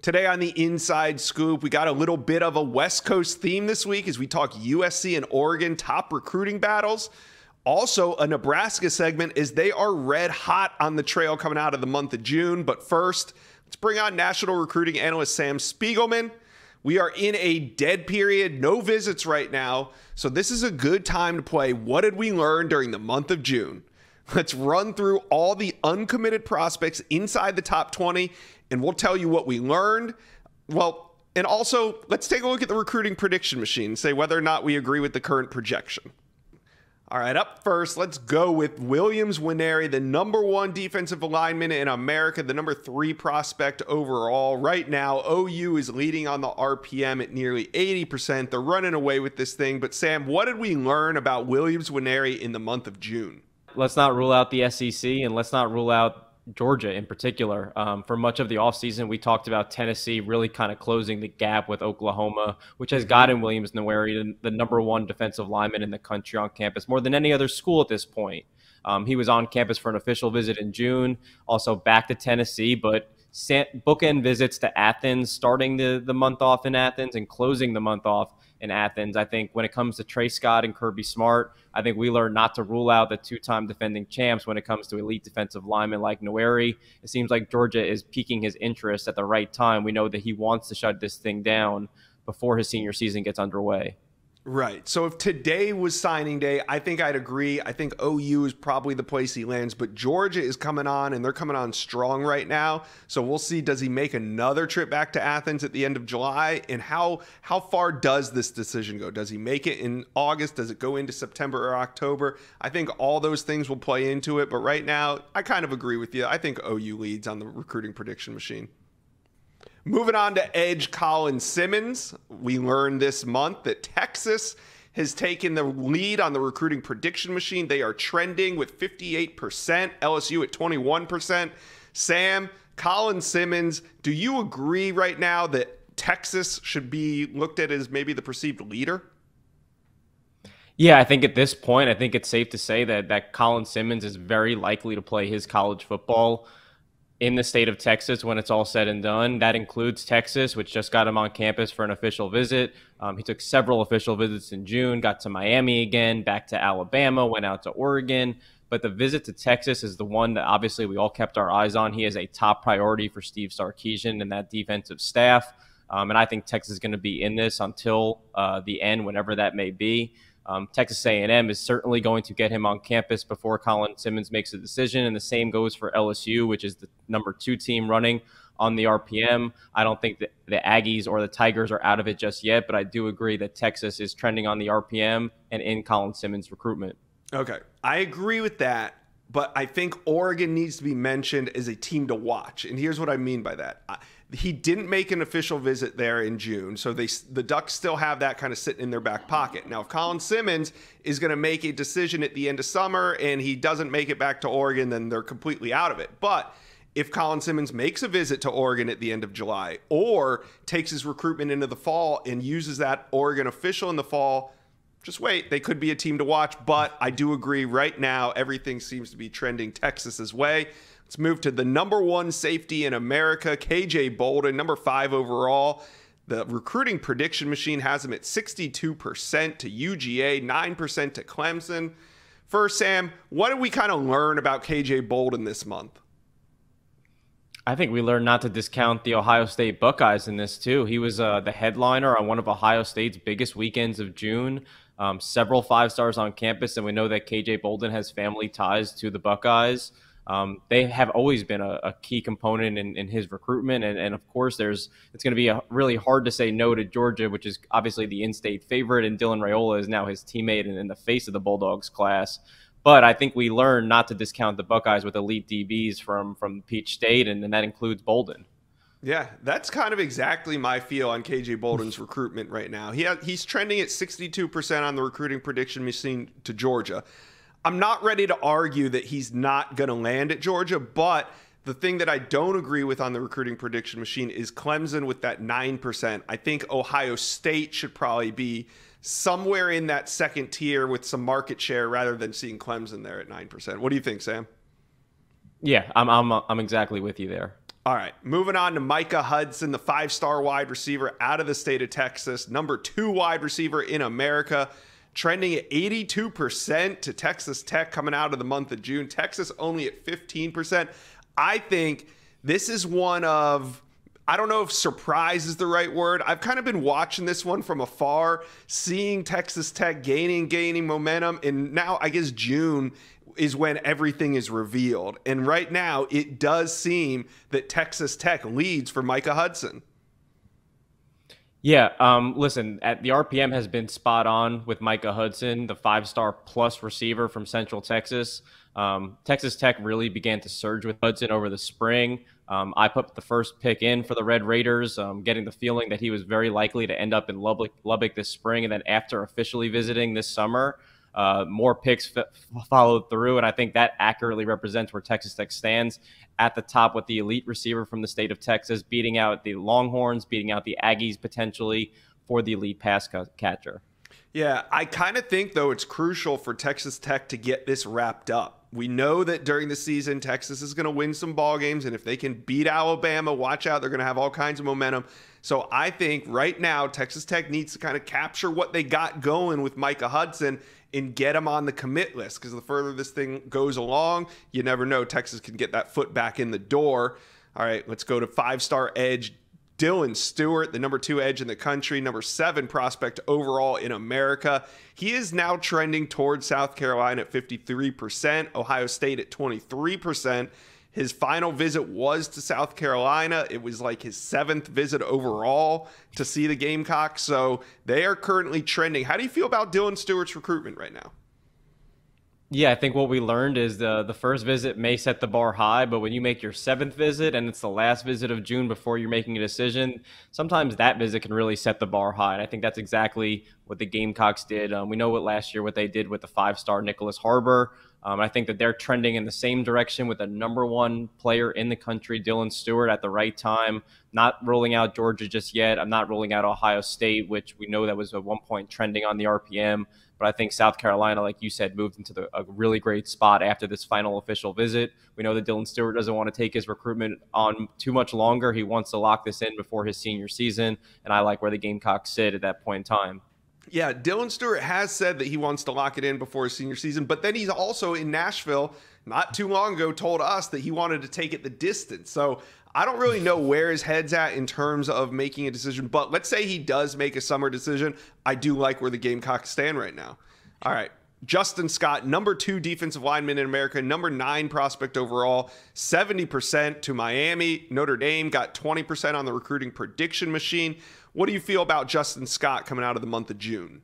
Today on the Inside Scoop, we got a little bit of a West Coast theme this week as we talk USC and Oregon top recruiting battles. Also, a Nebraska segment as they are red hot on the trail coming out of the month of June. But first, let's bring on national recruiting analyst Sam Spiegelman. We are in a dead period, no visits right now. So this is a good time to play What Did We Learn During the Month of June? Let's run through all the uncommitted prospects inside the top 20, and we'll tell you what we learned. Well, and also, let's take a look at the recruiting prediction machine and say whether or not we agree with the current projection. All right, up first, let's go with Williams Nwaneri, the #1 defensive lineman in America, the #3 prospect overall. Right now, OU is leading on the RPM at nearly 80%. They're running away with this thing. But Sam, what did we learn about Williams Nwaneri in the month of June? Let's not rule out the SEC, and let's not rule out Georgia in particular. For much of the offseason, we talked about Tennessee really kind of closing the gap with Oklahoma, which has gotten Williams Nwaneri the #1 defensive lineman in the country on campus more than any other school at this point. He was on campus for an official visit in June, also back to Tennessee, but bookend visits to Athens, starting the month off in Athens and closing the month off in Athens. I think when it comes to Trey Scott and Kirby Smart, I think we learned not to rule out the two-time defending champs when it comes to elite defensive linemen like Nwaneri. It seems like Georgia is piquing his interest at the right time. We know that he wants to shut this thing down before his senior season gets underway. Right. So if today was signing day, I think I'd agree. I think OU is probably the place he lands, but Georgia is coming on, and they're coming on strong right now. So we'll see, does he make another trip back to Athens at the end of July? And how far does this decision go? Does he make it in August? Does it go into September or October? I think all those things will play into it. But right now, I kind of agree with you. I think OU leads on the recruiting prediction machine. Moving on to edge Colin Simmons, we learned this month that Texas has taken the lead on the recruiting prediction machine. They are trending with 58%, LSU at 21%. Sam, Colin Simmons, do you agree right now that Texas should be looked at as maybe the perceived leader? Yeah, I think at this point, I think it's safe to say that Colin Simmons is very likely to play his college football in the state of Texas when it's all said and done. That includes Texas, which just got him on campus for an official visit. He took several official visits in June, got to Miami again, back to Alabama, went out to Oregon. But the visit to Texas is the one that obviously we all kept our eyes on. He is a top priority for Steve Sarkisian and that defensive staff. And I think Texas is going to be in this until the end, whenever that may be. Texas A&M is certainly going to get him on campus before Colin Simmons makes a decision, and the same goes for LSU, which is the #2 team running on the RPM. I don't think that the Aggies or the Tigers are out of it just yet, but I do agree that Texas is trending on the RPM and in Colin Simmons' recruitment. Okay, I agree with that, but I think Oregon needs to be mentioned as a team to watch, and here's what I mean by that. He didn't make an official visit there in June, so the Ducks still have that kind of sitting in their back pocket. Now, if Colin Simmons is going to make a decision at the end of summer and he doesn't make it back to Oregon, then they're completely out of it. But if Colin Simmons makes a visit to Oregon at the end of July or takes his recruitment into the fall and uses that Oregon official in the fall, just wait. They could be a team to watch, but I do agree right now everything seems to be trending Texas's way. Let's move to the #1 safety in America, KJ Bolden, #5 overall. The recruiting prediction machine has him at 62% to UGA, 9% to Clemson. First, Sam, what did we kind of learn about KJ Bolden this month? I think we learned not to discount the Ohio State Buckeyes in this too. He was the headliner on one of Ohio State's biggest weekends of June. Several 5-stars on campus, and we know that KJ Bolden has family ties to the Buckeyes. They have always been a key component in his recruitment. And of course, it's going to be really hard to say no to Georgia, which is obviously the in-state favorite. And Dylan Raiola is now his teammate and in the face of the Bulldogs class. But I think we learned not to discount the Buckeyes with elite DBs from Peach State, and that includes Bolden. Yeah, that's kind of exactly my feel on KJ Bolden's recruitment right now. He's trending at 62% on the recruiting prediction machine to Georgia. I'm not ready to argue that he's not going to land at Georgia, but the thing that I don't agree with on the recruiting prediction machine is Clemson with that 9%. I think Ohio State should probably be somewhere in that second tier with some market share rather than seeing Clemson there at 9%. What do you think, Sam? Yeah, I'm exactly with you there. All right, moving on to Micah Hudson, the 5-star wide receiver out of the state of Texas, number 2 wide receiver in America, trending at 82% to Texas Tech coming out of the month of June. Texas only at 15%. I think this is one of, I don't know if surprise is the right word. I've kind of been watching this one from afar, seeing Texas Tech gaining momentum, and now I guess June is when everything is revealed. And right now, it does seem that Texas Tech leads for Micah Hudson. Yeah, listen, the RPM has been spot on with Micah Hudson, the 5-star plus receiver from Central Texas. Texas Tech really began to surge with Hudson over the spring. I put the first pick in for the Red Raiders, getting the feeling that he was very likely to end up in Lubbock this spring. And then after officially visiting this summer, more picks followed through, and I think that accurately represents where Texas Tech stands at the top with the elite receiver from the state of Texas, beating out the Longhorns, beating out the Aggies potentially for the elite pass catcher. Yeah, I kind of think, though, it's crucial for Texas Tech to get this wrapped up. We know that during the season, Texas is going to win some ball games, and if they can beat Alabama, watch out, they're going to have all kinds of momentum. So I think right now, Texas Tech needs to kind of capture what they got going with Micah Hudson and get him on the commit list, because the further this thing goes along, you never know, Texas can get that foot back in the door. All right, let's go to 5-star edge Dylan Stewart, the number 2 edge in the country, number 7 prospect overall in America. He is now trending towards South Carolina at 53%, Ohio State at 23%. His final visit was to South Carolina. It was like his 7th visit overall to see the Gamecocks. So they are currently trending. How do you feel about Dylan Stewart's recruitment right now? Yeah, I think what we learned is the first visit may set the bar high, but when you make your 7th visit and it's the last visit of June before you're making a decision, sometimes that visit can really set the bar high. And I think that's exactly what the Gamecocks did. We know what they did with the 5-star Nicholas Harbor. I think that they're trending in the same direction with the number 1 player in the country, Dylan Stewart, at the right time. Not ruling out Georgia just yet. I'm not ruling out Ohio State, which we know that was at one point trending on the RPM. But I think South Carolina, like you said, moved into a really great spot after this final official visit. We know that Dylan Stewart doesn't want to take his recruitment on too much longer. He wants to lock this in before his senior season, and I like where the Gamecocks sit at that point in time. Yeah, Dylan Stewart has said that he wants to lock it in before his senior season, but then he's also in Nashville not too long ago told us that he wanted to take it the distance. So I don't really know where his head's at in terms of making a decision, but let's say he does make a summer decision. I do like where the Gamecocks stand right now. All right, Justin Scott, number 2 defensive lineman in America, number 9 prospect overall, 70% to Miami. Notre Dame got 20% on the recruiting prediction machine. What do you feel about Justin Scott coming out of the month of June?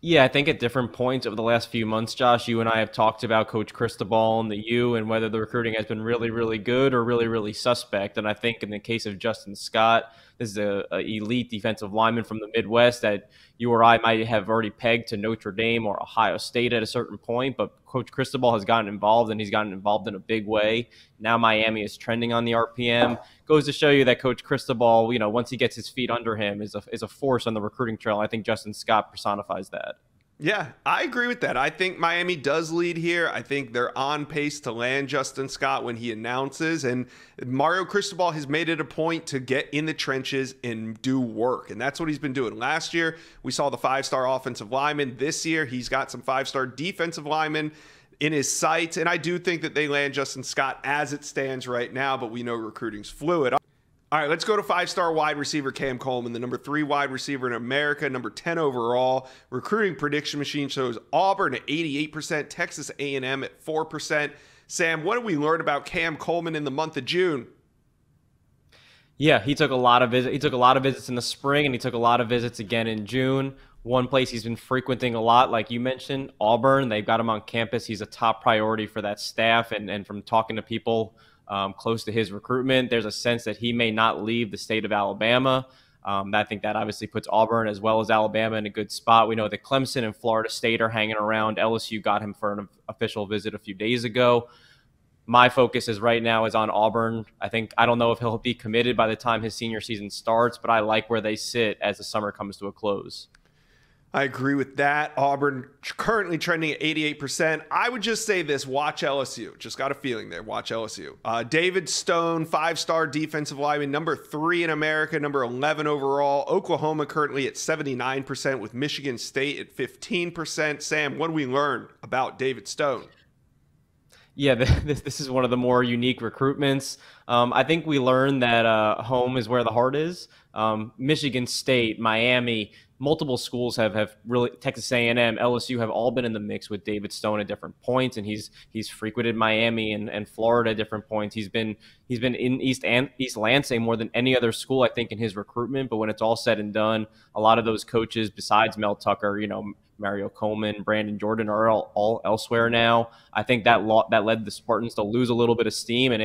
Yeah, I think at different points over the last few months, Josh, you and I have talked about Coach Cristobal and the U and whether the recruiting has been really, really good or really, really suspect. And I think in the case of Justin Scott, this is an elite defensive lineman from the Midwest that you or I might have already pegged to Notre Dame or Ohio State at a certain point. But Coach Cristobal has gotten involved, and he's gotten involved in a big way. Now Miami is trending on the RPM. Goes to show you that Coach Cristobal, once he gets his feet under him, is a force on the recruiting trail. I think Justin Scott personifies that. Yeah, I agree with that. I think Miami does lead here. I think they're on pace to land Justin Scott when he announces. And Mario Cristobal has made it a point to get in the trenches and do work. And that's what he's been doing. Last year, we saw the 5-star offensive lineman. This year, he's got some 5-star defensive linemen in his sights. And I do think that they land Justin Scott as it stands right now, but we know recruiting's fluid. All right, let's go to 5-star wide receiver Cam Coleman, the number 3 wide receiver in America, number 10 overall. Recruiting prediction machine shows Auburn at 88%, Texas A&M at 4%. Sam, what did we learn about Cam Coleman in the month of June? Yeah, he took a lot of visits. He took a lot of visits in the spring, and he took a lot of visits again in June. One place he's been frequenting a lot, like you mentioned, Auburn. They've got him on campus. He's a top priority for that staff, and from talking to people close to his recruitment, there's a sense that he may not leave the state of Alabama. I think that obviously puts Auburn as well as Alabama in a good spot. We know that Clemson and Florida State are hanging around. LSU got him for an official visit a few days ago. My focus is right now is on Auburn. I don't know if he'll be committed by the time his senior season starts, but I like where they sit as the summer comes to a close. I agree with that. Auburn currently trending at 88%. I would just say this, watch LSU. Just got a feeling there. Watch LSU. David Stone, 5-star defensive lineman, number 3 in America, number 11 overall. Oklahoma currently at 79%, with Michigan State at 15%. Sam, what do we learn about David Stone? Yeah, this is one of the more unique recruitments. I think we learned that home is where the heart is. Michigan State, Miami, multiple schools have really, Texas A&M, LSU have all been in the mix with David Stone at different points, and he's frequented Miami and Florida at different points. He's been in East Lansing more than any other school, I think, in his recruitment. But when it's all said and done, a lot of those coaches, besides Mel Tucker, Mario Coleman, Brandon Jordan, are all elsewhere now. I think that led the Spartans to lose a little bit of steam, and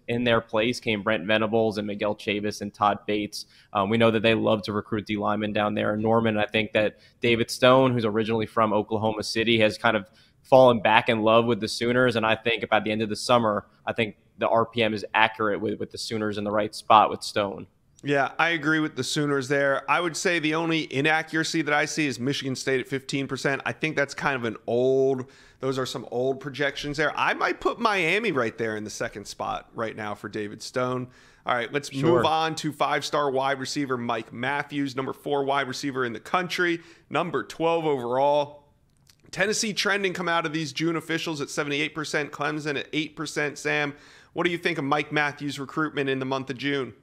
in their place came Brent Venables and Miguel Chavis and Todd Bates. We know that they love to recruit D linemen down there in Norman. I think that David Stone, who's originally from Oklahoma City, has kind of fallen back in love with the Sooners, and I think by the end of the summer, I think the RPM is accurate with the Sooners in the right spot with Stone. Yeah, I agree with the Sooners there. I would say the only inaccuracy that I see is Michigan State at 15%. I think that's kind of those are some old projections there. I might put Miami right there in the second spot right now for David Stone. All right, let's move on to 5-star wide receiver Mike Matthews, number 4 wide receiver in the country, number 12 overall. Tennessee trending come out of these June officials at 78%, Clemson at 8%. Sam, what do you think of Mike Matthews' recruitment in the month of June?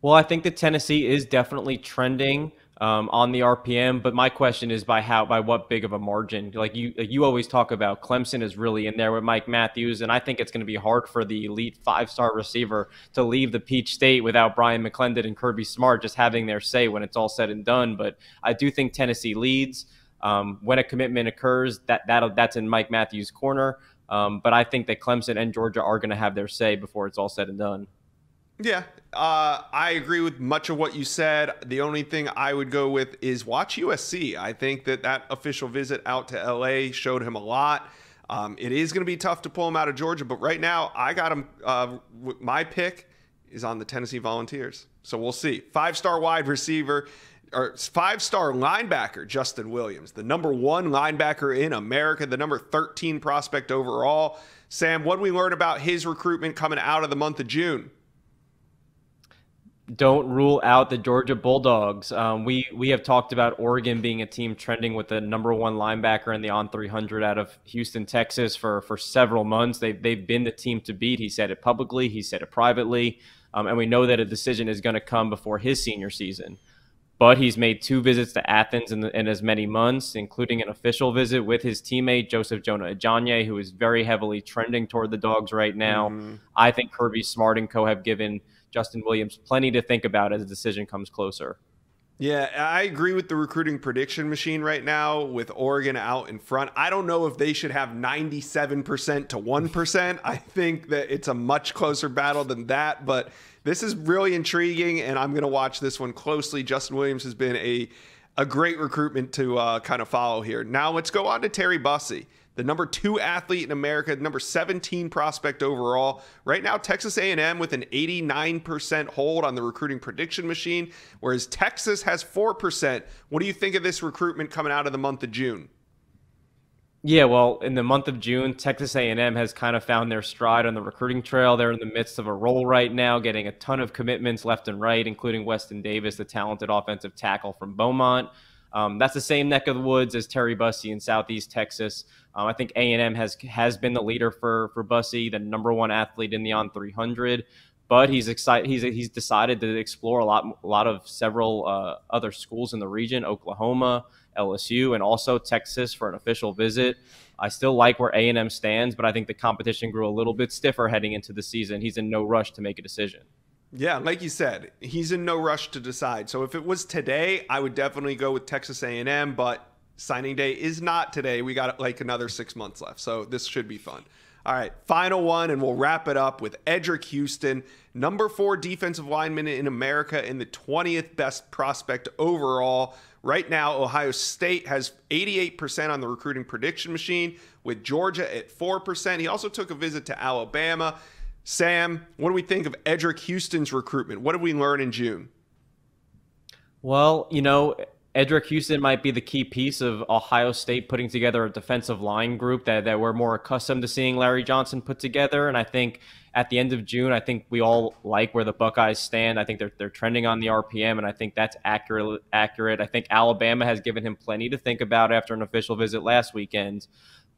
Well, I think that Tennessee is definitely trending on the RPM, but my question is by what big of a margin? Like you always talk about, Clemson is really in there with Mike Matthews, and I think it's going to be hard for the elite 5-star receiver to leave the Peach State without Brian McClendon and Kirby Smart just having their say when it's all said and done. But I do think Tennessee leads. When a commitment occurs, that's in Mike Matthews' corner. But I think that Clemson and Georgia are going to have their say before it's all said and done. Yeah, I agree with much of what you said. The only thing I would go with is watch USC. I think that official visit out to LA showed him a lot. It is going to be tough to pull him out of Georgia, but right now I got him. My pick is on the Tennessee Volunteers. So we'll see. 5-star wide receiver or 5-star linebacker Justin Williams, the number 1 linebacker in America, the number 13 prospect overall. Sam, what did we learn about his recruitment coming out of the month of June? Don't rule out the Georgia Bulldogs. We have talked about Oregon being a team trending with the number 1 linebacker in the on 300 out of Houston, Texas for several months. They've been the team to beat. He said it publicly. He said it privately. And we know that a decision is going to come before his senior season. But he's made 2 visits to Athens in as many months, including an official visit with his teammate, Joseph Jonah Ajanye, who is very heavily trending toward the Dogs right now. I think Kirby Smart and co have given Justin Williams plenty to think about as the decision comes closer. Yeah, I agree with the recruiting prediction machine right now with Oregon out in front. I don't know if they should have 97% to 1%. I think that it's a much closer battle than that, but this is really intriguing, and I'm going to watch this one closely. Justin Williams has been a great recruitment to kind of follow here. Now let's go on to Terry Bussey, the number 2 athlete in America, number 17 prospect overall. Right now, Texas A&M with an 89% hold on the recruiting prediction machine, whereas Texas has 4%. What do you think of this recruitment coming out of the month of June? Yeah, well, in the month of June, Texas A&M has kind of found their stride on the recruiting trail. They're in the midst of a roll right now, getting a ton of commitments left and right, including Weston Davis, the talented offensive tackle from Beaumont. That's the same neck of the woods as Terry Bussey in Southeast Texas. I think A&M has been the leader for Bussey, the number 1 athlete in the on 300. But he's excited. He's decided to explore a lot of several other schools in the region: Oklahoma, LSU, and also Texas for an official visit. I still like where A&M stands, but I think the competition grew a little bit stiffer heading into the season. He's in no rush to make a decision. Yeah, like you said, he's in no rush to decide. So if it was today, I would definitely go with Texas A&M, but signing day is not today. We got like another 6 months left, so this should be fun. All right, final one, and we'll wrap it up with Eddrick Houston, number 4 defensive lineman in America and the 20th best prospect overall. Right now, Ohio State has 88% on the recruiting prediction machine, with Georgia at 4%. He also took a visit to Alabama. Sam, what do we think of Eddrick Houston's recruitment? What did we learn in June? Well, Eddrick Houston might be the key piece of Ohio State putting together a defensive line group that we're more accustomed to seeing Larry Johnson put together. And I think at the end of June, I think we all like where the Buckeyes stand. I think they're trending on the RPM, and I think that's accurate. I think Alabama has given him plenty to think about after an official visit last weekend.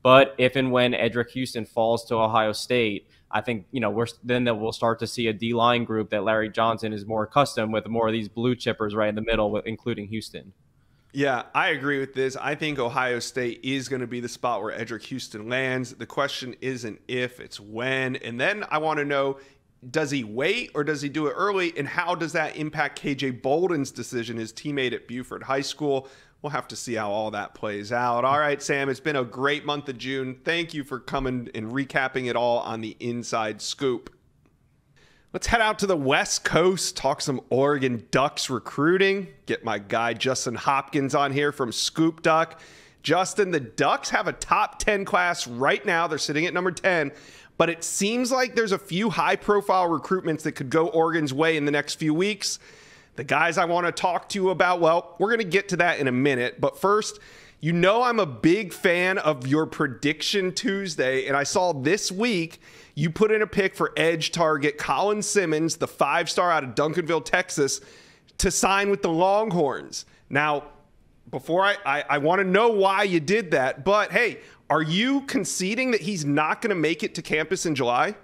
But if and when Eddrick Houston falls to Ohio State, I think, we'll start to see a D-line group that Larry Johnson is more accustomed with, more of these blue chippers right in the middle, including Houston. Yeah, I agree with this. I think Ohio State is going to be the spot where Eddrick Houston lands. The question isn't if, it's when. And then I want to know, does he wait or does he do it early? And how does that impact KJ Bolden's decision, his teammate at Buford High School? We'll have to see how all that plays out. All right, Sam, it's been a great month of June. Thank you for coming and recapping it all on the Inside Scoop. Let's head out to the West Coast, talk some Oregon Ducks recruiting. Get my guy Justin Hopkins on here from Scoop Duck. Justin, the Ducks have a top 10 class right now. They're sitting at number 10, but it seems like there's a few high-profile recruitments that could go Oregon's way in the next few weeks. The guys I want to talk to you about, well, we're going to get to that in a minute. But first, you know I'm a big fan of your Prediction Tuesday, and I saw this week you put in a pick for edge target Colin Simmons, the 5-star out of Duncanville, Texas, to sign with the Longhorns. Now, before I want to know why you did that, but hey, are you conceding that he's not going to make it to campus in July?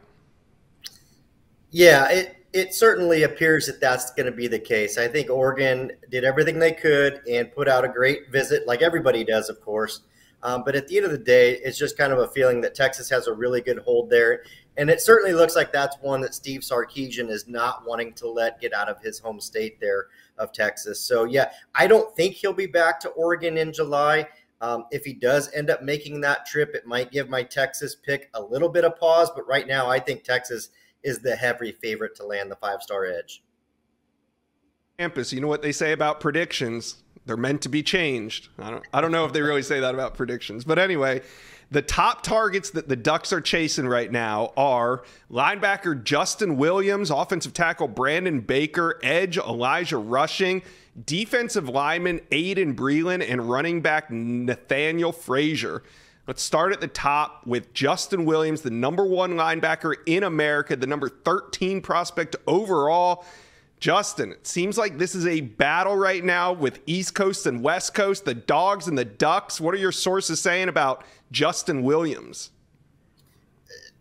Yeah, it certainly appears that that's going to be the case. I think Oregon did everything they could and put out a great visit, like everybody does, of course. But at the end of the day, it's just kind of a feeling that Texas has a really good hold there. And it certainly looks like that's one that Steve Sarkisian is not wanting to let get out of his home state there of Texas. So, yeah, I don't think he'll be back to Oregon in July. If he does end up making that trip, it might give my Texas pick a little bit of pause. But right now, I think Texas is the heavy favorite to land the 5-star edge. Campus, you know what they say about predictions? They're meant to be changed. I don't know if they really say that about predictions. But anyway, the top targets that the Ducks are chasing right now are linebacker Justin Williams, offensive tackle Brandon Baker, edge Elijah Rushing, defensive lineman Aiden Breland, and running back Nathaniel Frazier. Let's start at the top with Justin Williams, the number 1 linebacker in America, the number 13 prospect overall. Justin, it seems like this is a battle right now with East Coast and West Coast, the Dogs and the Ducks. What are your sources saying about Justin Williams?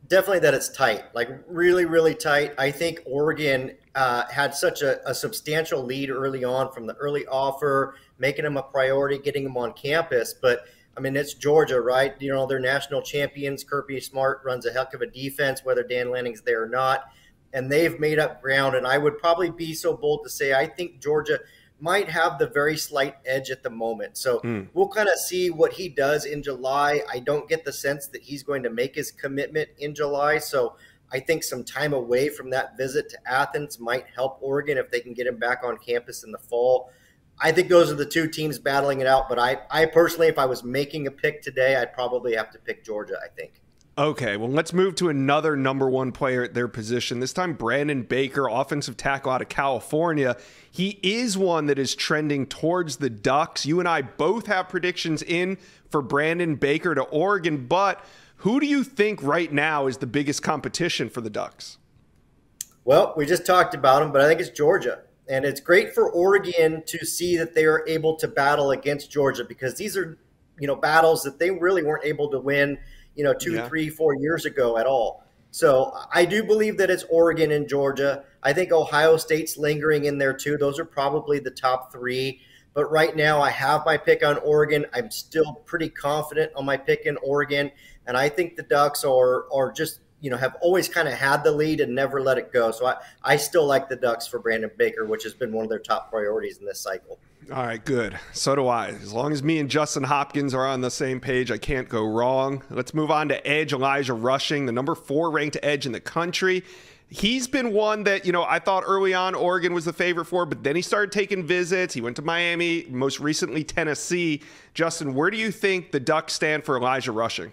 Definitely that it's tight, like really, really tight. I think Oregon had such a substantial lead early on from the early offer, making him a priority, getting him on campus. But I mean, it's Georgia, right? You know, they're national champions. Kirby Smart runs a heck of a defense, whether Dan Lanning's there or not. And they've made up ground. And I would probably be so bold to say I think Georgia might have the very slight edge at the moment. So we'll kind of see what he does in July. I don't get the sense that he's going to make his commitment in July. So I think some time away from that visit to Athens might help Oregon if they can get him back on campus in the fall. I think those are the two teams battling it out. But I personally, if I was making a pick today, I'd probably have to pick Georgia, I think. Okay, well, let's move to another number 1 player at their position. This time, Brandon Baker, offensive tackle out of California. He is one that is trending towards the Ducks. You and I both have predictions in for Brandon Baker to Oregon, but who do you think right now is the biggest competition for the Ducks? Well, we just talked about him, but I think it's Georgia. And it's great for Oregon to see that they are able to battle against Georgia, because these are, battles that they really weren't able to win, 2, 3, 4 years ago at all. So I do believe that it's Oregon and Georgia. I think Ohio State's lingering in there too. Those are probably the top 3. But right now I have my pick on Oregon. I'm still pretty confident on my pick in Oregon. And I think the Ducks are just, have always kind of had the lead and never let it go. So I still like the Ducks for Brandon Baker, which has been one of their top priorities in this cycle. All right, good. So do I. As long as me and Justin Hopkins are on the same page, I can't go wrong. Let's move on to edge Elijah Rushing, the number 4 ranked edge in the country. He's been one that, I thought early on Oregon was the favorite for, but then he started taking visits. He went to Miami, most recently Tennessee. Justin, where do you think the Ducks stand for Elijah Rushing?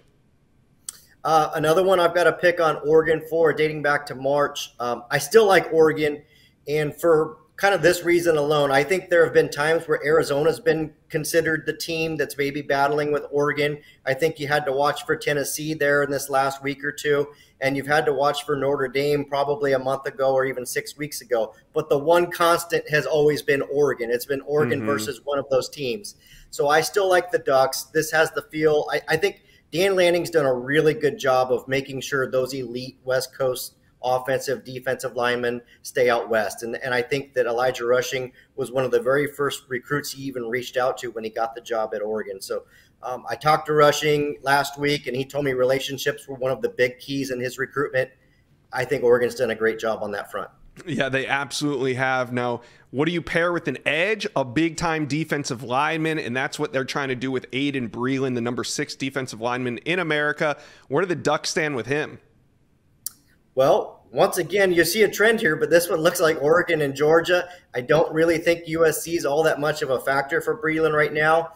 Another one I've got a pick on Oregon for, dating back to March. I still like Oregon, and for kind of this reason alone. I think there have been times where Arizona's been considered the team that's maybe battling with Oregon. I think you had to watch for Tennessee there in this last week or two, and you've had to watch for Notre Dame probably a month ago or even 6 weeks ago. But the one constant has always been Oregon. It's been Oregon versus one of those teams. So I still like the Ducks. This has the feel. I think Dan Lanning's done a really good job of making sure those elite West Coast offensive, defensive linemen stay out west. And I think that Elijah Rushing was one of the very first recruits he even reached out to when he got the job at Oregon. So I talked to Rushing last week, and he told me relationships were one of the big keys in his recruitment. I think Oregon's done a great job on that front. Yeah, they absolutely have. Now, what do you pair with an edge? A big-time defensive lineman, and that's what they're trying to do with Aiden Breland, the number 6 defensive lineman in America. Where do the Ducks stand with him? Well, once again, you see a trend here, but this one looks like Oregon and Georgia. I don't really think USC is all that much of a factor for Breland right now.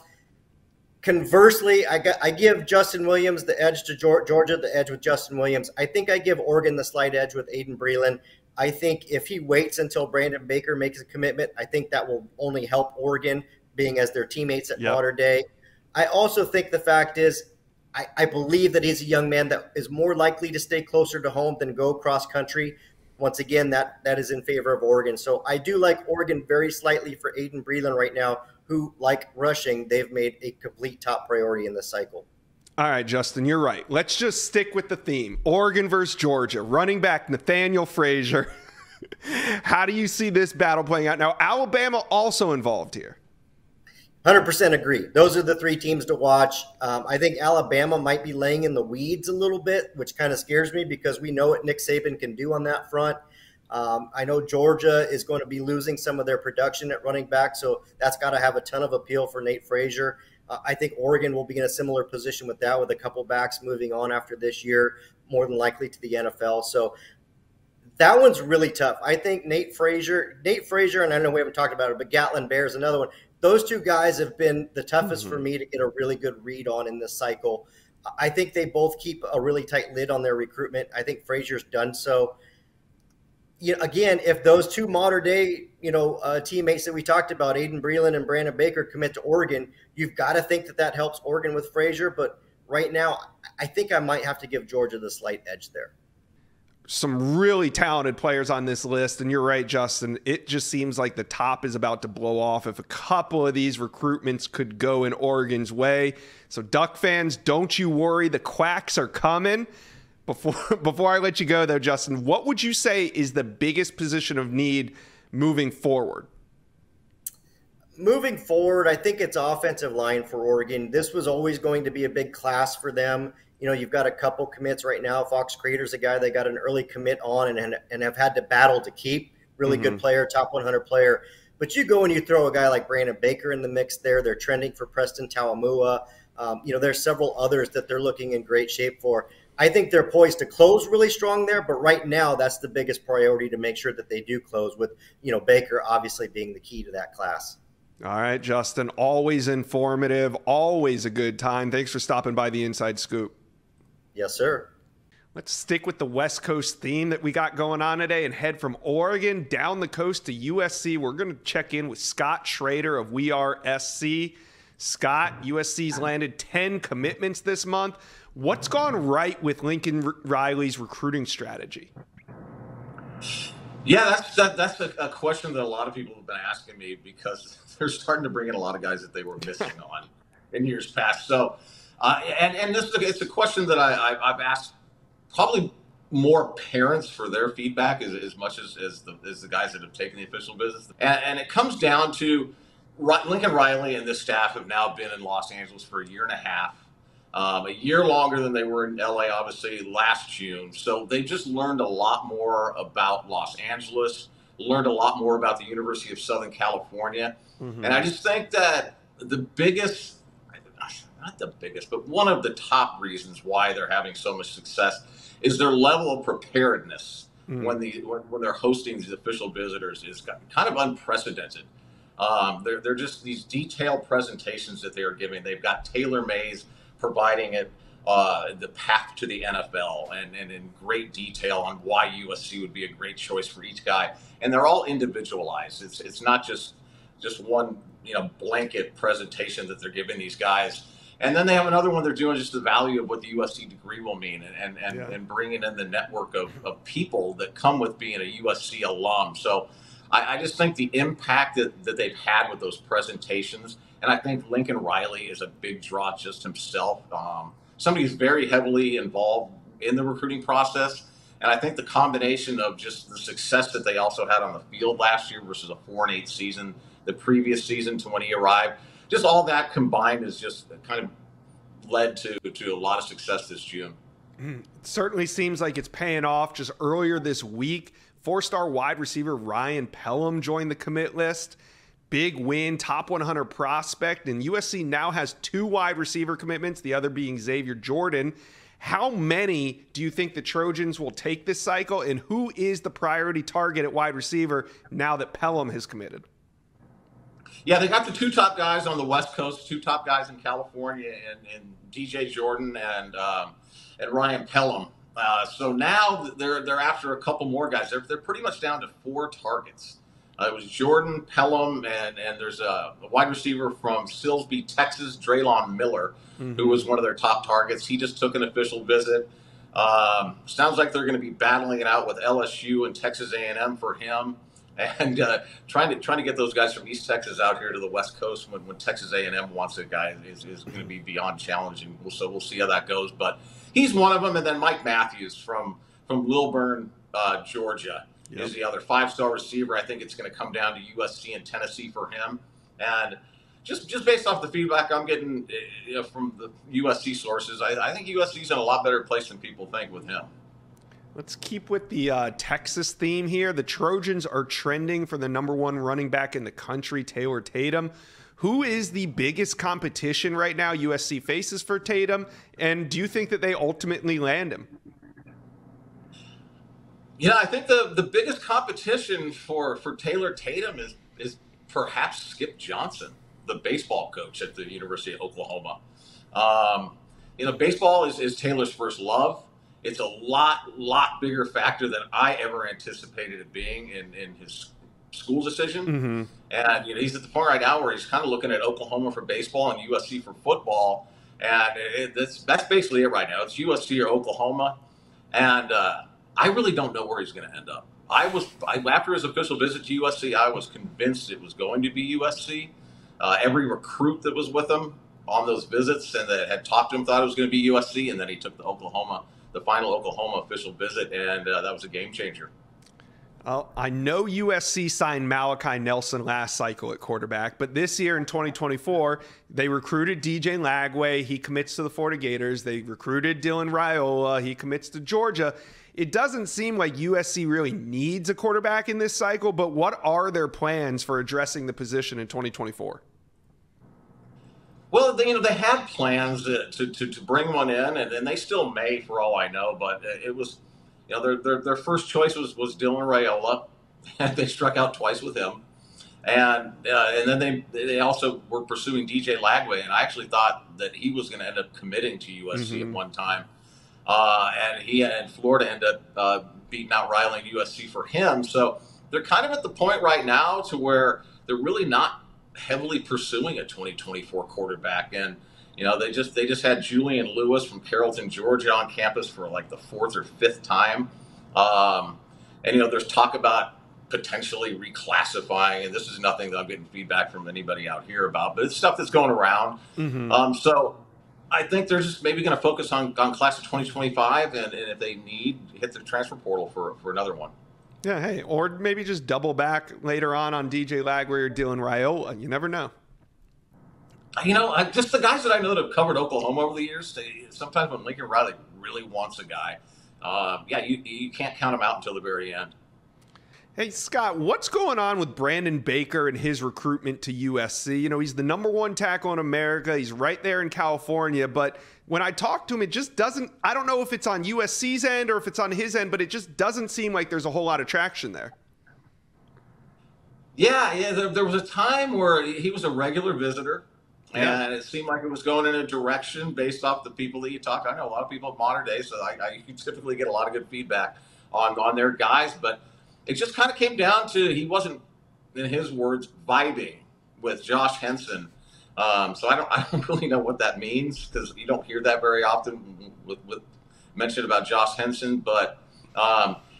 Conversely, I give Justin Williams the edge to Georgia, the edge with Justin Williams. I think I give Oregon the slight edge with Aiden Breland. I think if he waits until Brandon Baker makes a commitment, I think that will only help Oregon, being as their teammates at Mater Dei. I also think the fact is, I believe that he's a young man that is more likely to stay closer to home than go cross country. Once again, that is in favor of Oregon. So I do like Oregon very slightly for Aiden Breland right now, who, like Rushing, they've made a complete top priority in this cycle. All right, Justin, you're right. Let's just stick with the theme. Oregon versus Georgia. Running back Nathaniel Frazier. How do you see this battle playing out? Now, Alabama also involved here. 100% agree. Those are the 3 teams to watch. I think Alabama might be laying in the weeds a little bit, which kind of scares me because we know what Nick Saban can do on that front. I know Georgia is going to be losing some of their production at running back, so that's got to have a ton of appeal for Nate Frazier. I think Oregon will be in a similar position with that, with a couple backs moving on after this year, more than likely to the NFL. So that one's really tough. I think Nate Frazier, and I know we haven't talked about it, but Gatlin Bear is another one. Those 2 guys have been the toughest for me to get a really good read on in this cycle. I think they both keep a really tight lid on their recruitment. I think Frazier's done so. Again, if those 2 Mater Dei, teammates that we talked about, Aiden Breland and Brandon Baker, commit to Oregon, you've got to think that helps Oregon with Frazier. But right now, I think I might have to give Georgia the slight edge there. Some really talented players on this list, and you're right, Justin. It just seems like the top is about to blow off if a couple of these recruitments could go in Oregon's way. So Duck fans, don't you worry. The Quacks are coming. Before I let you go, though, Justin, what would you say is the biggest position of need moving forward? Moving forward, I think it's offensive line for Oregon. This was always going to be a big class for them. You've got a couple commits right now. Fox Crater's a guy they got an early commit on and have had to battle to keep. Really good player, top 100 player. But you go and you throw a guy like Brandon Baker in the mix there. They're trending for Preston Taumua. There's several others that they're looking in great shape for. I think they're poised to close really strong there, but right now that's the biggest priority to make sure that they do close with, Baker obviously being the key to that class. All right, Justin, always informative, always a good time. Thanks for stopping by the Inside Scoop. Yes, sir. Let's stick with the West Coast theme that we got going on today and head from Oregon down the coast to USC. We're going to check in with Scott Schrader of We Are SC. Scott, USC's landed 10 commitments this month. What's gone right with Lincoln Riley's recruiting strategy? Yeah, that's a question that a lot of people have been asking me because they're starting to bring in a lot of guys that they were missing on in years past. So, and this it's a question that I've asked probably more parents for their feedback as much as the guys that have taken the official business. And it comes down to Lincoln Riley and this staff have now been in Los Angeles for a year and a half. A year longer than they were in LA, obviously, last June. So they just learned a lot more about Los Angeles, learned a lot more about the University of Southern California. Mm-hmm. And I just think that the biggest, not the biggest, but one of the top reasons why they're having so much success is their level of preparedness when they're hosting these official visitors is kind of unprecedented. They're just these detailed presentations that they are giving. They've got Taylor Mays providing it the path to the NFL and in great detail on why USC would be a great choice for each guy. And they're all individualized. It's not just one blanket presentation that they're giving these guys. And then they have another one they're doing just the value of what the USC degree will mean and bringing in the network of people that come with being a USC alum. So I just think the impact that they've had with those presentations, and I think Lincoln Riley is a big draw just himself. Somebody who's very heavily involved in the recruiting process. And I think the combination of just the success that they also had on the field last year versus a 4-8 season, the previous season to when he arrived, just all that combined has just kind of led to a lot of success this June. It certainly seems like it's paying off. Just earlier this week, 4-star wide receiver Ryan Pelham joined the commit list. Big win, top 100 prospect, and USC now has 2 wide receiver commitments, the other being Xavier Jordan. How many do you think the Trojans will take this cycle, and who is the priority target at wide receiver now that Pelham has committed? Yeah, they got the 2 top guys on the West Coast, 2 top guys in California, and DJ Jordan and Ryan Pelham. So now they're after a couple more guys. They're pretty much down to 4 targets. It was Jordan, Pelham, and there's a wide receiver from Silsbee, Texas, Draylon Miller, who was one of their top targets. He just took an official visit. Sounds like they're going to be battling it out with LSU and Texas A&M for him, and trying to get those guys from East Texas out here to the West Coast when Texas A&M wants a guy is going to be beyond challenging. So we'll see how that goes. But he's one of them, and then Mike Matthews from Lilburn, Georgia. Yep. Is the other 5-star receiver. I think it's going to come down to USC and Tennessee for him. And just based off the feedback I'm getting from the USC sources, I think USC's in a lot better place than people think with him. Let's keep with the Texas theme here. The Trojans are trending for the #1 running back in the country, Taylor Tatum. Who is the biggest competition right now USC faces for Tatum? And do you think that they ultimately land him? Yeah, I think the biggest competition for Taylor Tatum is perhaps Skip Johnson, the baseball coach at the University of Oklahoma. Baseball is Taylor's first love. It's a lot bigger factor than I ever anticipated it being in his school decision. And he's at the point right now where he's kind of looking at Oklahoma for baseball and USC for football. And that's basically it right now. It's USC or Oklahoma. And I really don't know where he's going to end up. After his official visit to USC, I was convinced it was going to be USC. Every recruit that was with him on those visits and that had talked to him thought it was going to be USC, and then he took the final Oklahoma official visit, and that was a game changer. I know USC signed Malachi Nelson last cycle at quarterback, but this year in 2024, they recruited DJ Lagway. He commits to the Florida Gators. They recruited Dylan Raiola. He commits to Georgia. It doesn't seem like USC really needs a quarterback in this cycle, but what are their plans for addressing the position in 2024? Well, they had plans to bring one in, and they still may, for all I know. But it was, their first choice was Dylan Raiola, and they struck out twice with him, and then they also were pursuing DJ Lagway, and I actually thought that he was going to end up committing to USC at one time. And he and Florida ended up beating out Riley and USC for him. So they're kind of at the point right now to where they're really not heavily pursuing a 2024 quarterback. And, they just had Julian Lewis from Carrollton, Georgia on campus for like the 4th or 5th time. And there's talk about potentially reclassifying, and this is nothing that I'm getting feedback from anybody out here about, but it's stuff that's going around. So I think they're just maybe going to focus on class of 2025, and if they need, hit the transfer portal for another one. Yeah, hey, or maybe just double back later on DJ Lagway or Dylan Raiola. You never know. Just the guys that I know that have covered Oklahoma over the years, sometimes when Lincoln Riley really wants a guy, you can't count him out until the very end. Hey, Scott, what's going on with Brandon Baker and his recruitment to USC? He's the #1 tackle in America. He's right there in California. But when I talk to him, it just doesn't – I don't know if it's on USC's end or if it's on his end, but it just doesn't seem like there's a whole lot of traction there. Yeah. There was a time where he was a regular visitor, And it seemed like it was going in a direction based off the people that you talk to. I know a lot of people at Modern Day, so I typically get a lot of good feedback on their guys. But it just kind of came down to he wasn't, in his words, vibing with Josh Henson. So I don't really know what that means, because you don't hear that very often with mention about Josh Henson. But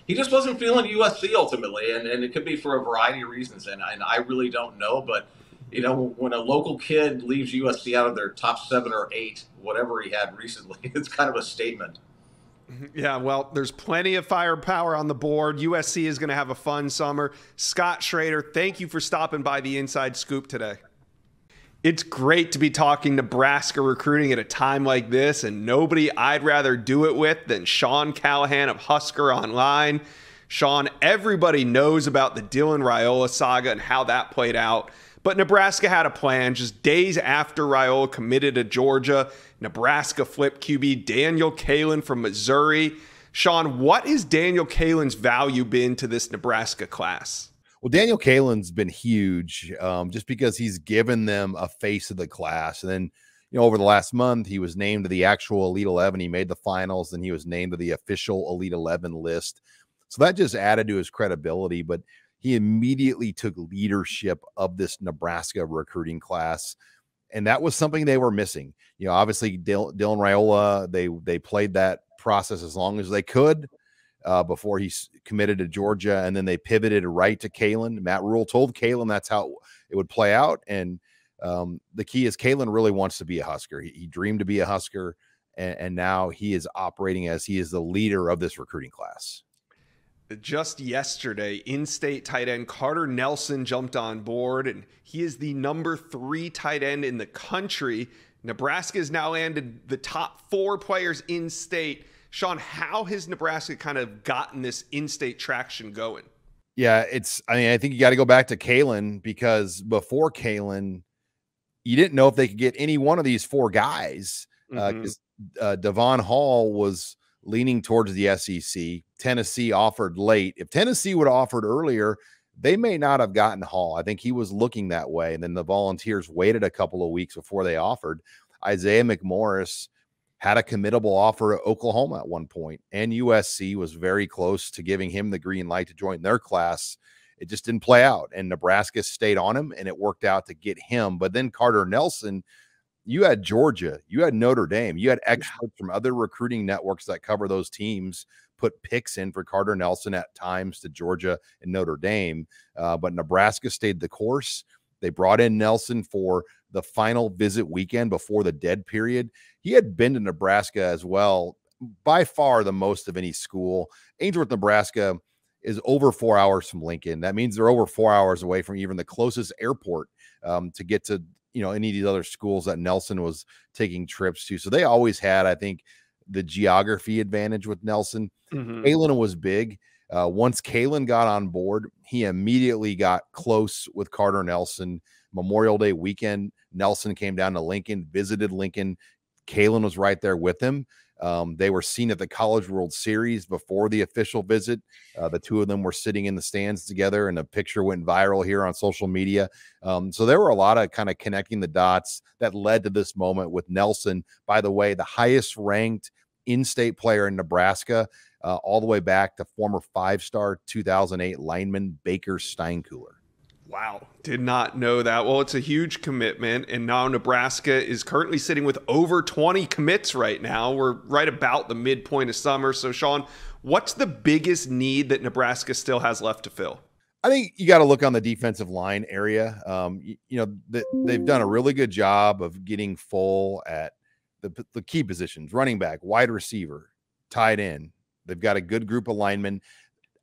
he just wasn't feeling USC ultimately, and it could be for a variety of reasons, and I really don't know. But you know, when a local kid leaves USC out of their top 7 or 8, whatever he had recently, it's kind of a statement. Yeah, well, there's plenty of firepower on the board. USC is going to have a fun summer. Scott Schrader, thank you for stopping by the Inside Scoop today. It's great to be talking Nebraska recruiting at a time like this, and nobody I'd rather do it with than Sean Callahan of Husker Online. Sean, everybody knows about the Dylan Rhule saga and how that played out, but Nebraska had a plan. Just days after Rhule committed to Georgia, Nebraska flipped QB Daniel Kaelin from Missouri. Sean, what has Daniel Kaelin's value been to this Nebraska class? Well, Daniel Kaelin's been huge just because he's given them a face of the class. And then, you know, over the last month, he was named to the actual Elite 11. He made the finals, and he was named to the official Elite 11 list. So that just added to his credibility. But he immediately took leadership of this Nebraska recruiting class. And that was something they were missing. You know, obviously, Dylan Rhule, they played that process as long as they could before he committed to Georgia, and then they pivoted right to Kaelin. Matt Rhule told Kaelin that's how it would play out, and the key is Kaelin really wants to be a Husker. He dreamed to be a Husker, and now he is operating as he is the leader of this recruiting class. Just yesterday, in-state tight end Carter Nelson jumped on board, and he is the number 3 tight end in the country. Nebraska has now landed the top 4 players in-state. Sean, how has Nebraska kind of gotten this in-state traction going? Yeah, I think you got to go back to Kaelin, because before Kaelin, you didn't know if they could get any one of these 4 guys. Because Devon Hall was leaning towards the SEC. Tennessee offered late. If Tennessee would have offered earlier, they may not have gotten Hall. I think he was looking that way. And then the Volunteers waited a couple of weeks before they offered. Isaiah McMorris had a committable offer at Oklahoma at one point, and USC was very close to giving him the green light to join their class. It just didn't play out, and Nebraska stayed on him, and it worked out to get him. But then Carter Nelson, you had Georgia, you had Notre Dame, you had experts from other recruiting networks that cover those teams put picks in for Carter Nelson at times to Georgia and Notre Dame. But Nebraska stayed the course. They brought in Nelson for the final visit weekend before the dead period. He had been to Nebraska as well, by far the most of any school. Ainsworth, Nebraska is over 4 hours from Lincoln. That means they're over 4 hours away from even the closest airport to get to, you know, any of these other schools that Nelson was taking trips to. So they always had, I think, the geography advantage with Nelson. Kaelin was big. Once Kaelin got on board, he immediately got close with Carter Nelson. Memorial Day weekend, Nelson came down to Lincoln, visited Lincoln. Kaelin was right there with him. They were seen at the College World Series before the official visit. The two of them were sitting in the stands together, and a picture went viral here on social media. So there were a lot of kind of connecting the dots that led to this moment with Nelson. By the way, the highest ranked in-state player in Nebraska, all the way back to former 5-star 2008 lineman Baker Steinkuhler. Wow, did not know that. Well, it's a huge commitment, and now Nebraska is currently sitting with over 20 commits right now. We're right about the midpoint of summer. So, Sean, what's the biggest need that Nebraska still has left to fill? I think you got to look on the defensive line area. They've done a really good job of getting full at the key positions: running back, wide receiver, tight end. They've got a good group of linemen.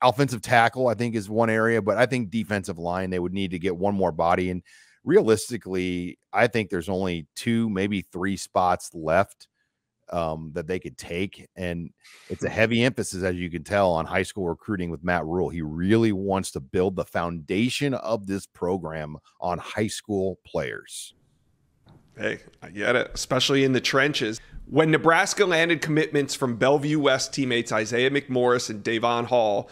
Offensive tackle, I think, is one area, but I think defensive line, they would need to get one more body. And realistically, I think there's only 2, maybe 3 spots left that they could take. And it's a heavy emphasis, as you can tell, on high school recruiting with Matt Rhule. He really wants to build the foundation of this program on high school players. Hey, I get it, especially in the trenches. When Nebraska landed commitments from Bellevue West teammates Isaiah McMorris and Davon Hall,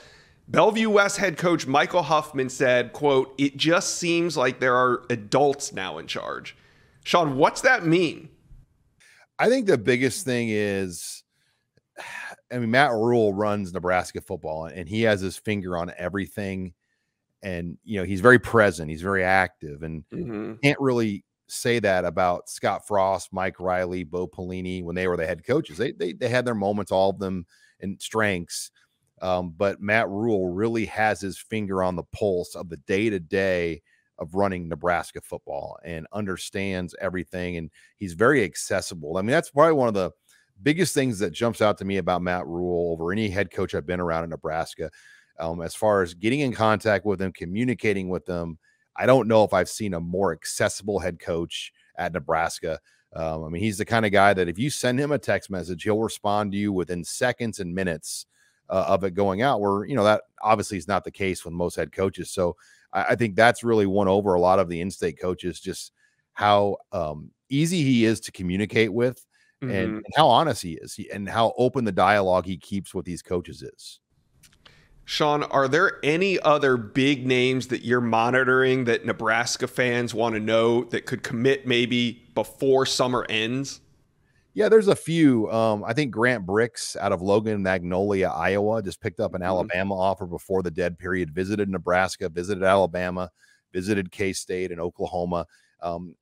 Bellevue West head coach Michael Huffman said, quote, "It just seems like there are adults now in charge." Sean, what's that mean? I think the biggest thing is, I mean, Matt Rhule runs Nebraska football, and he has his finger on everything. And, you know, he's very present. He's very active, and can't really say that about Scott Frost, Mike Riley, Bo Pelini when they were the head coaches. They had their moments, all of them, and strengths. But Matt Rhule really has his finger on the pulse of the day-to-day of running Nebraska football and understands everything. And he's very accessible. I mean, that's probably one of the biggest things that jumps out to me about Matt Rhule over any head coach I've been around in Nebraska. As far as getting in contact with them, communicating with them, I don't know if I've seen a more accessible head coach at Nebraska. I mean, he's the kind of guy that if you send him a text message, he'll respond to you within seconds and minutes of it going out, where, you know, that obviously is not the case with most head coaches. So I think that's really won over a lot of the in-state coaches, just how easy he is to communicate with and how honest he is and how open the dialogue he keeps with these coaches is. Sean, are there any other big names that you're monitoring that Nebraska fans want to know that could commit maybe before summer ends? Yeah, there's a few. I think Grant Bricks out of Logan, Magnolia, Iowa, just picked up an Alabama offer before the dead period, visited Nebraska, visited Alabama, visited K-State and Oklahoma.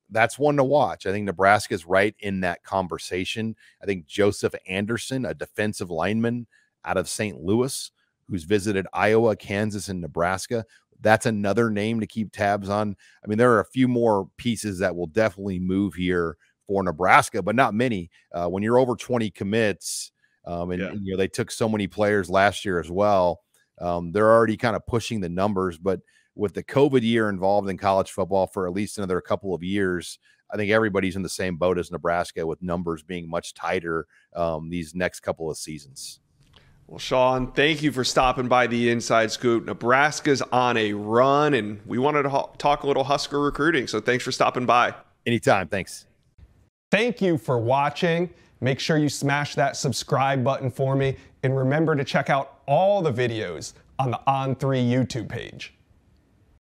That's one to watch. I think Nebraska is right in that conversation. I think Joseph Anderson, a defensive lineman out of St. Louis, who's visited Iowa, Kansas, and Nebraska. That's another name to keep tabs on. I mean, there are a few more pieces that will definitely move here for Nebraska, but not many. When you're over 20 commits, and you know, they took so many players last year as well, they're already kind of pushing the numbers. But with the COVID year involved in college football for at least another couple of years, I think everybody's in the same boat as Nebraska, with numbers being much tighter these next couple of seasons. Well, Sean, thank you for stopping by the Inside Scoop. Nebraska's on a run, and we wanted to talk a little Husker recruiting, so thanks for stopping by. Anytime. Thanks. Thank you for watching. Make sure you smash that subscribe button for me, and remember to check out all the videos on the On3 YouTube page.